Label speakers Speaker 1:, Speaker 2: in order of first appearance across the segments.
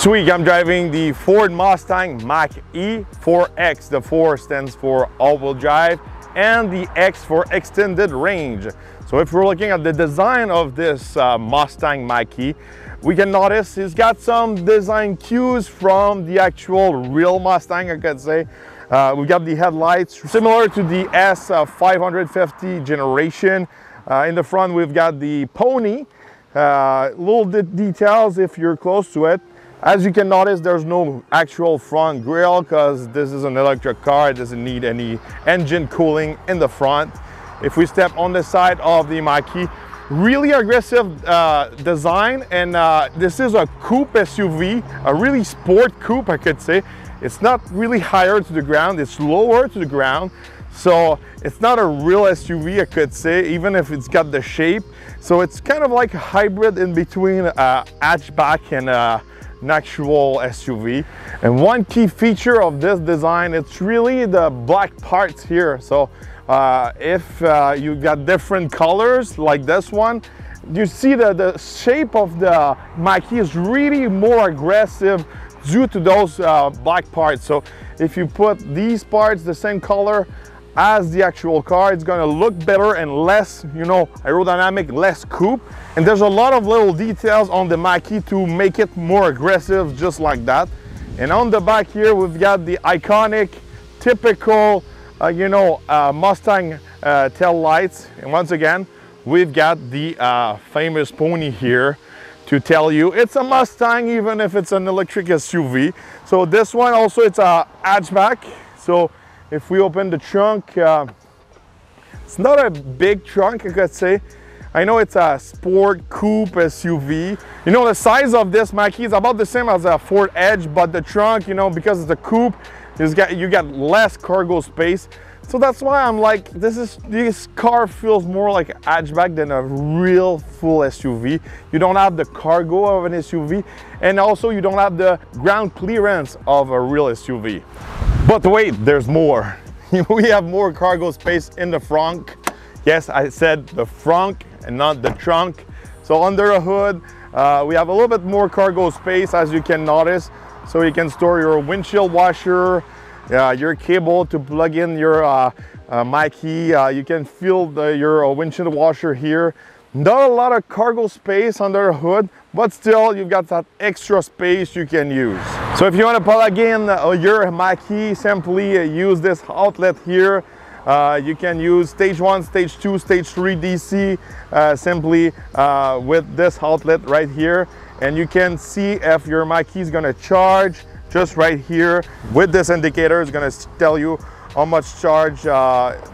Speaker 1: This week I'm driving the Ford Mustang Mach-E 4X. The 4 stands for all-wheel drive and the X for extended range. So if we're looking at the design of this Mustang Mach-E, we can notice it's got some design cues from the actual real Mustang, I could say. We got the headlights similar to the S550 generation. In the front we've got the pony. Little details if you're close to it. As you can notice, there's no actual front grille because this is an electric car. It doesn't need any engine cooling in the front. If we step on the side of the Mach-E, really aggressive design, and this is a coupe SUV, a really sport coupe, I could say. It's not really higher to the ground, it's lower to the ground. So it's not a real SUV, I could say, even if it's got the shape. So it's kind of like a hybrid in between a hatchback and an actual SUV. And one key feature of this design, it's really the black parts here. So if you got different colors like this one, you see that the shape of the Mach-E is really more aggressive due to those black parts. So if you put these parts the same color as the actual car, it's gonna look better and less, you know, aerodynamic, less coupe. And there's a lot of little details on the Mach-E to make it more aggressive, just like that. And on the back here, we've got the iconic, typical, Mustang tail lights. And once again, we've got the famous pony here to tell you it's a Mustang, even if it's an electric SUV. So this one also, it's a hatchback. So if we open the trunk, it's not a big trunk, I could say. I know it's a sport coupe SUV. You know, the size of this Mach-E is about the same as a Ford Edge, but the trunk, you know, because it's a coupe, you got less cargo space. So that's why I'm like, this car feels more like a hatchback than a real full SUV. You don't have the cargo of an SUV, and also you don't have the ground clearance of a real SUV. But wait, there's more. We have more cargo space in the front. Yes, I said the front and not the trunk. So under the hood, we have a little bit more cargo space, as you can notice. So you can store your windshield washer, your cable to plug in your Mach-E. You can fill your windshield washer here. Not a lot of cargo space under the hood, but still you've got that extra space you can use. So if you want to plug in your Mach-E, simply use this outlet here. You can use stage 1, stage 2, stage 3 DC simply with this outlet right here. And you can see if your Mach-E is going to charge just right here. With this indicator, it's going to tell you how much charge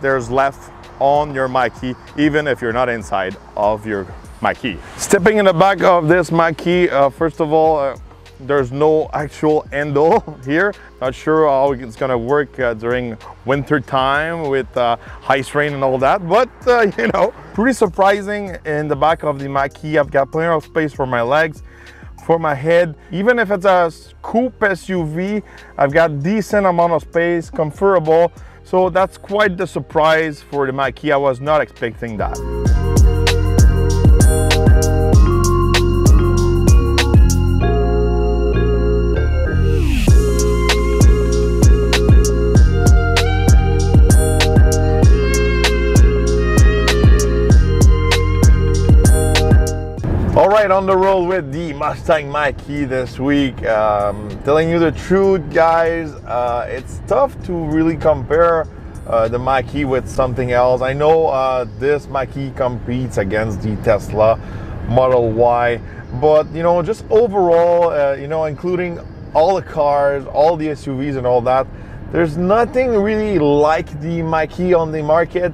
Speaker 1: there's left on your Mach-E, even if you're not inside of your Mach-E. Stepping in the back of this Mach-E, first of all, there's no actual handle here. Not sure how it's gonna work during winter time with ice rain and all that, but you know, pretty surprising. In the back of the Mach-E, I've got plenty of space for my legs, for my head. Even if it's a coupe SUV, I've got decent amount of space, comfortable. So that's quite the surprise for the Mach-E. I was not expecting that. All right, on the road with the Mustang Mach-E this week. Telling you the truth, guys, it's tough to really compare the Mach-E with something else. I know this Mach-E competes against the Tesla Model Y, but you know, just overall, you know, including all the cars, all the SUVs and all that, there's nothing really like the Mach-E on the market.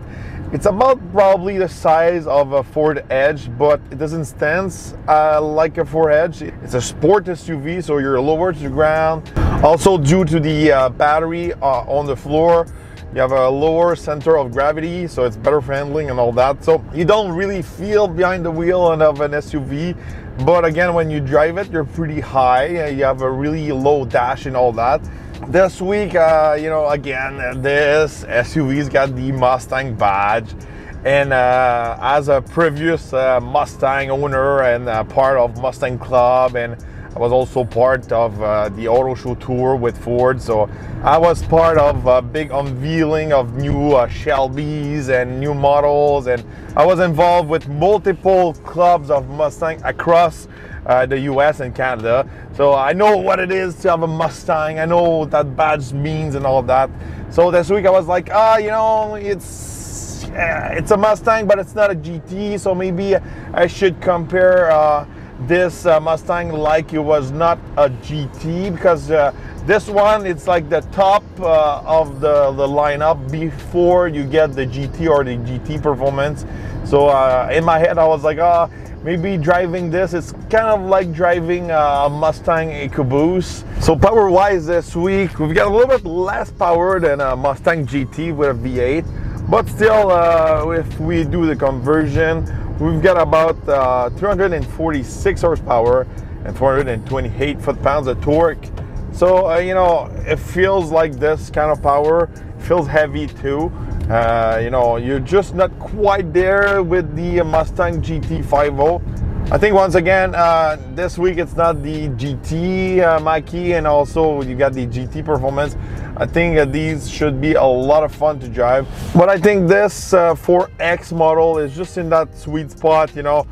Speaker 1: It's about probably the size of a Ford Edge, but it doesn't stand like a Ford Edge. It's a sport SUV, so you're lower to the ground. Also, due to the battery on the floor, you have a lower center of gravity, so it's better for handling and all that. So you don't really feel behind the wheel of an SUV, but again, when you drive it, you're pretty high. You have a really low dash and all that. This week, you know, again, this SUV's got the Mustang badge, and as a previous Mustang owner and part of Mustang Club, and I was also part of the auto show tour with Ford, so I was part of a big unveiling of new Shelbys and new models, and I was involved with multiple clubs of Mustang across the US and Canada. So I know what it is to have a Mustang. I know what that badge means and all of that. So this week I was like, you know, it's a Mustang, but it's not a GT. So maybe I should compare this Mustang like it was not a GT, because this one, it's like the top of the lineup before you get the GT or the GT performance. So in my head I was like, maybe driving this is kind of like driving a Mustang EcoBoost. So power wise this week, we've got a little bit less power than a Mustang GT with a V8, but still if we do the conversion, we've got about 346 horsepower and 428 foot-pounds of torque. So you know, it feels like this kind of power. It feels heavy too. You know, you're just not quite there with the Mustang GT50. I think once again, this week it's not the GT Mach-E, and also you got the GT performance. I think these should be a lot of fun to drive. But I think this 4X model is just in that sweet spot, you know,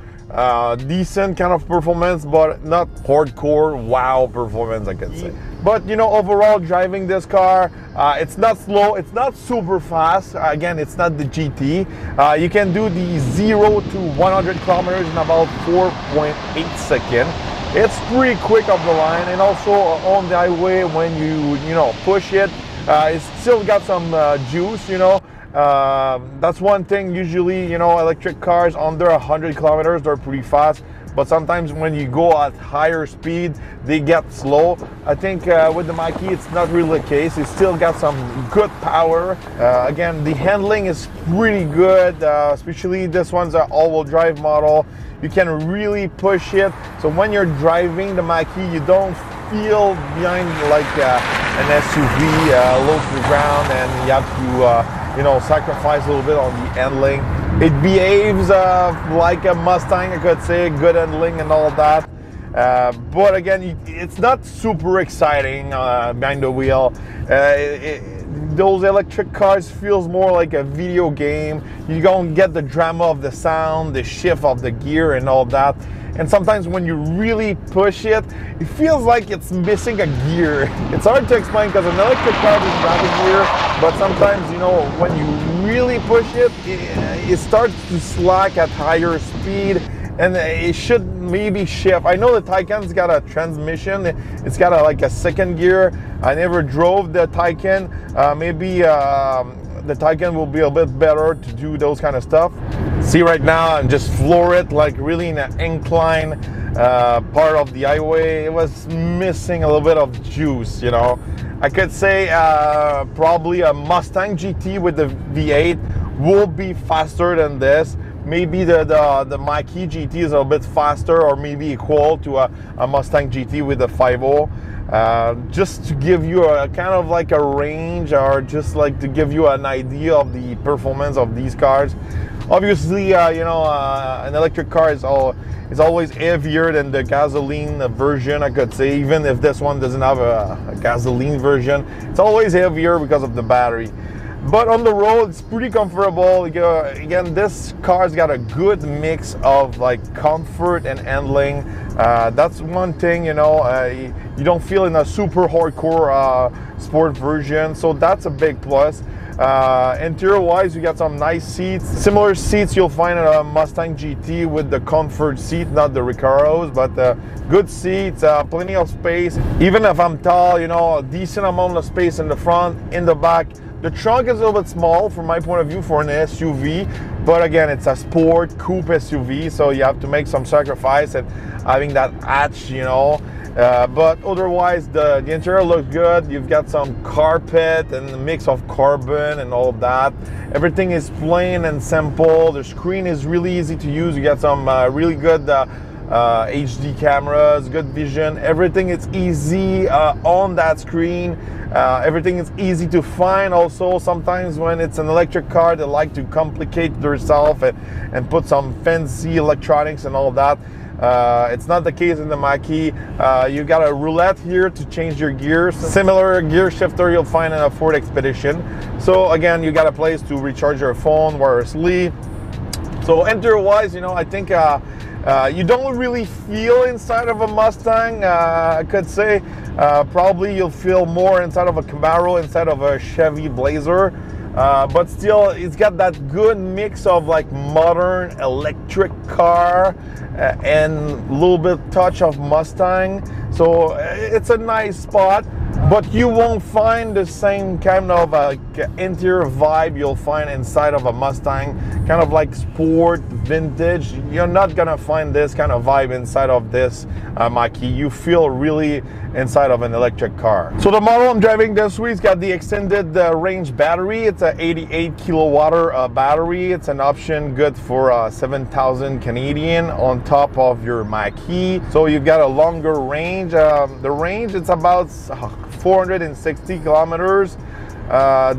Speaker 1: decent kind of performance, but not hardcore wow performance, I can say. But you know, overall driving this car, it's not slow, it's not super fast. Again, it's not the GT. You can do the 0 to 100 kilometers in about 4.8 seconds. It's pretty quick up the line, and also on the highway when you know, push it, it's still got some juice, you know. That's one thing. Usually, you know, electric cars under 100 kilometers, they're pretty fast, but sometimes when you go at higher speed, they get slow. I think with the Mach-E, it's not really the case. It's still got some good power. Again, the handling is pretty good, especially this one's an all-wheel drive model. You can really push it. So when you're driving the Mach-E, you don't feel behind like an SUV low to the ground, and you have to you know, sacrifice a little bit on the handling. It behaves like a Mustang, I could say, good handling and all that. But again, it's not super exciting behind the wheel. Those electric cars feels more like a video game. You don't get the drama of the sound, the shift of the gear and all that. And sometimes when you really push it, it feels like it's missing a gear. It's hard to explain because an electric car doesn't have a gear, but sometimes, you know, when you really push it, it starts to slack at higher speed, and it should maybe shift. I know the Taycan's got a transmission. It's got like a second gear. I never drove the Taycan. Maybe the Taycan will be a bit better to do those kind of stuff. See, right now I'm just floor it like really in an incline part of the highway. It was missing a little bit of juice, you know. I could say probably a Mustang GT with the V8 will be faster than this. Maybe the Mach-E GT is a bit faster, or maybe equal to a Mustang GT with the 5.0. Just to give you a kind of like a range, or just like to give you an idea of the performance of these cars. Obviously, you know, an electric car is always heavier than the gasoline version, I could say. Even if this one doesn't have a gasoline version, it's always heavier because of the battery. But on the road, it's pretty comfortable. Again, this car's got a good mix of like comfort and handling. That's one thing, you know, you don't feel in a super hardcore sport version, so that's a big plus. Interior wise, you got some nice seats. Similar seats you'll find in a Mustang GT with the comfort seat, not the Recaros, but good seats, plenty of space. Even if I'm tall, you know, a decent amount of space in the front, in the back. The trunk is a little bit small from my point of view for an SUV, but again, it's a sport coupe SUV, so you have to make some sacrifice and having that hatch, you know. But otherwise, the interior looks good. You've got some carpet and a mix of carbon and all of that. Everything is plain and simple. The screen is really easy to use. You got some really good HD cameras, good vision. Everything is easy on that screen. Everything is easy to find. Also, sometimes when it's an electric car, they like to complicate themselves and put some fancy electronics and all that. It's not the case in the Mach-E. You got a roulette here to change your gears. Similar gear shifter you'll find in a Ford Expedition. So again, you got a place to recharge your phone wirelessly. So interior-wise, you know, I think you don't really feel inside of a Mustang. I could say probably you'll feel more inside of a Camaro, inside of a Chevy Blazer. But still, it's got that good mix of like modern electric car and a little bit touch of Mustang. So it's a nice spot, but you won't find the same kind of interior vibe you'll find inside of a Mustang, kind of like sport, vintage. You're not gonna find this kind of vibe inside of this Mach-E. You feel really inside of an electric car. So the model I'm driving this week's got the extended range battery. It's a 88 kilowatt battery. It's an option good for 7,000 Canadian on top of your Mach-E. So you've got a longer range. The range, it's about 460 kilometers. I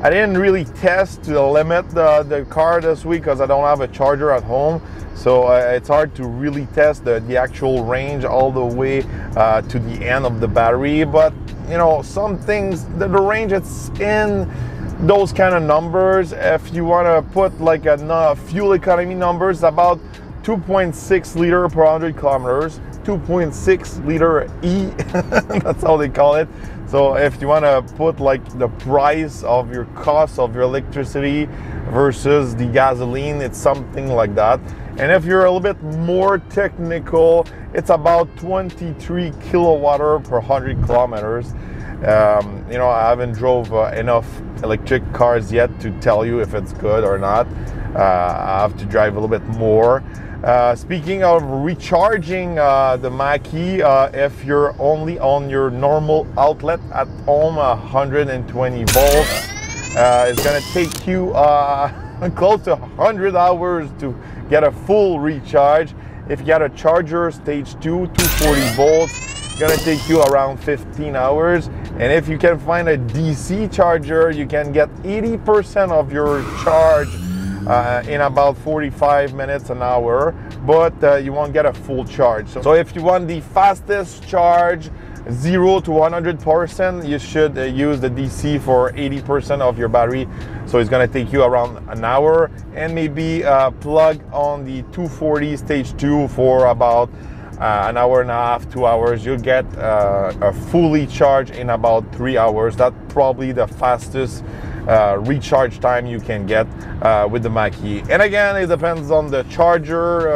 Speaker 1: didn't really test to limit the car this week because I don't have a charger at home. So it's hard to really test the actual range all the way to the end of the battery. But you know, some things, the range, it's in those kind of numbers. If you want to put like a fuel economy numbers, about 2.6 liter per 100 kilometers, 2.6 liter E, that's how they call it. So if you want to put like the price of your cost of your electricity versus the gasoline, it's something like that. And if you're a little bit more technical, it's about 23 kilowatt per 100 kilometers. You know, I haven't drove enough electric cars yet to tell you if it's good or not. I have to drive a little bit more. Speaking of recharging the Mach-E, if you're only on your normal outlet at home, 120 volts, it's gonna take you close to 100 hours to get a full recharge. If you got a charger stage 2, 240 volts, it's gonna take you around 15 hours. And if you can find a DC charger, you can get 80% of your charge in about 45 minutes an hour, but you won't get a full charge. So if you want the fastest charge, 0 to 100%, you should use the DC for 80% of your battery. So it's gonna take you around an hour, and maybe plug on the 240 stage 2 for about an hour and a half, 2 hours. You'll get a fully charged in about 3 hours. That's probably the fastest recharge time you can get with the Mach-E. And again, it depends on the charger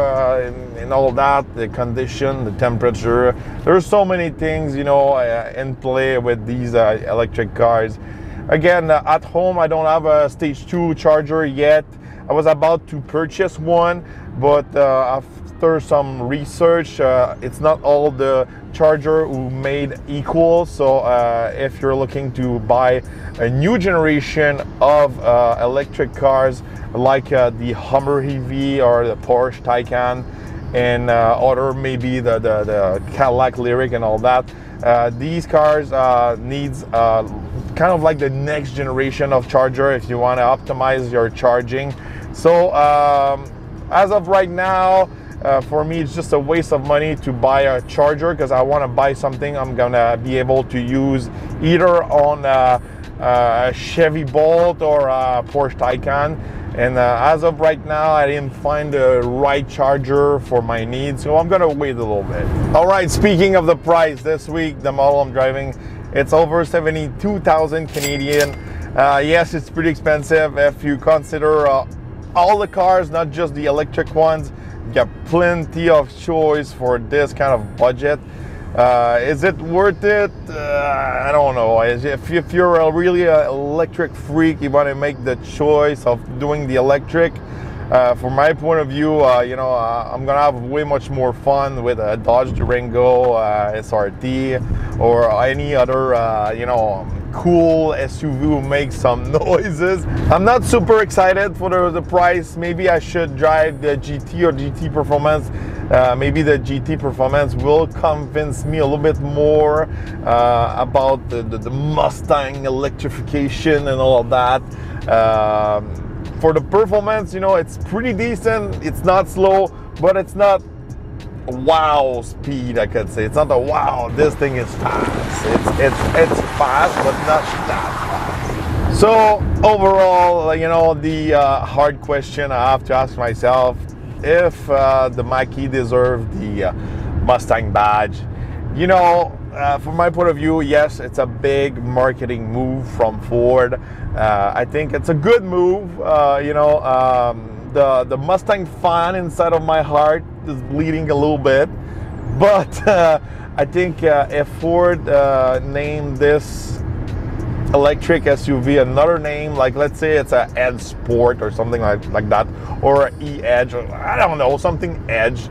Speaker 1: and all that, the condition, the temperature. There's so many things, you know, in play with these electric cars. Again, at home, I don't have a stage 2 charger yet. I was about to purchase one, but after some research, it's not all the charger who made equal. So if you're looking to buy a new generation of electric cars like the Hummer EV or the Porsche Taycan and other, maybe the Cadillac Lyric and all that, these cars needs kind of like the next generation of charger if you want to optimize your charging. So as of right now, for me, it's just a waste of money to buy a charger because I want to buy something I'm gonna be able to use either on a Chevy Bolt or a Porsche Taycan. And as of right now, I didn't find the right charger for my needs, so I'm gonna wait a little bit. All right, speaking of the price, this week the model I'm driving, it's over 72,000 Canadian. Yes, it's pretty expensive if you consider all the cars, not just the electric ones. You got plenty of choice for this kind of budget. Is it worth it? I don't know. If you're a really electric freak, you want to make the choice of doing the electric. From my point of view, you know, I'm gonna have way much more fun with a Dodge Durango SRT or any other, you know, cool SUV who makes some noises. I'm not super excited for the price. Maybe I should drive the GT or GT Performance. Maybe the GT Performance will convince me a little bit more about the Mustang electrification and all of that. For the performance, you know, it's pretty decent. It's not slow, but it's not wow speed, I could say. It's not a wow, this thing is fast. It's fast, but not that fast. So overall, you know, the hard question I have to ask myself, if the Mach-E deserved the Mustang badge. You know, from my point of view, yes, it's a big marketing move from Ford. I think it's a good move. You know, the Mustang fan inside of my heart is bleeding a little bit, but I think if Ford named this electric SUV another name, like let's say it's a Edge Sport or something like that, or an E-Edge, or I don't know, something Edge,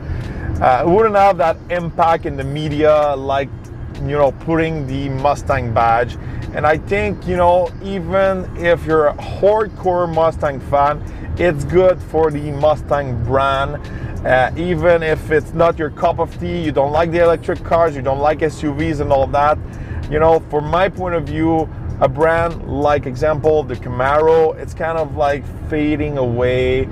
Speaker 1: it wouldn't have that impact in the media like, you know, putting the Mustang badge. And I think, you know, even if you're a hardcore Mustang fan, it's good for the Mustang brand. Even if it's not your cup of tea, you don't like the electric cars, you don't like SUVs and all that, you know, from my point of view, a brand like, example, the Camaro, it's kind of like fading away.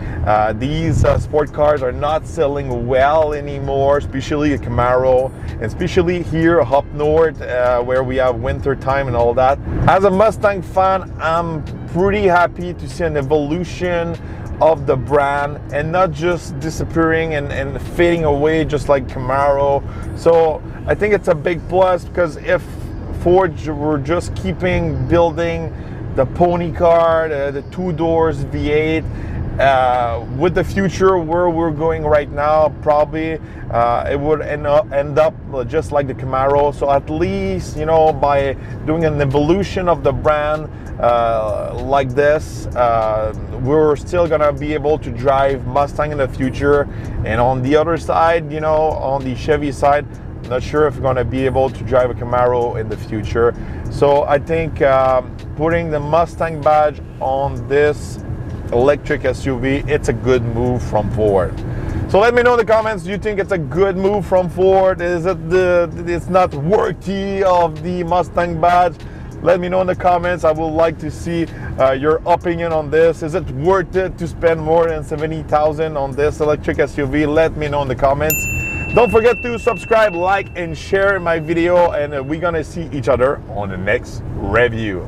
Speaker 1: These sport cars are not selling well anymore, especially a Camaro, and especially here up north where we have winter time and all that. As a Mustang fan, I'm pretty happy to see an evolution of the brand and not just disappearing and fading away just like Camaro. So I think it's a big plus, because if Ford were just keeping building the pony car, the two doors V8, with the future where we're going right now, probably it would end up just like the Camaro. So at least, you know, by doing an evolution of the brand like this, we're still gonna be able to drive Mustang in the future. And on the other side, you know, on the Chevy side, not sure if we're going to be able to drive a Camaro in the future. So I think putting the Mustang badge on this electric SUV, it's a good move from Ford. So let me know in the comments, do you think it's a good move from Ford? Is it it's not worthy of the Mustang badge? Let me know in the comments. I would like to see your opinion on this. Is it worth it to spend more than $70,000 on this electric SUV? Let me know in the comments. Don't forget to subscribe, like, and share my video, and we're gonna see each other on the next review.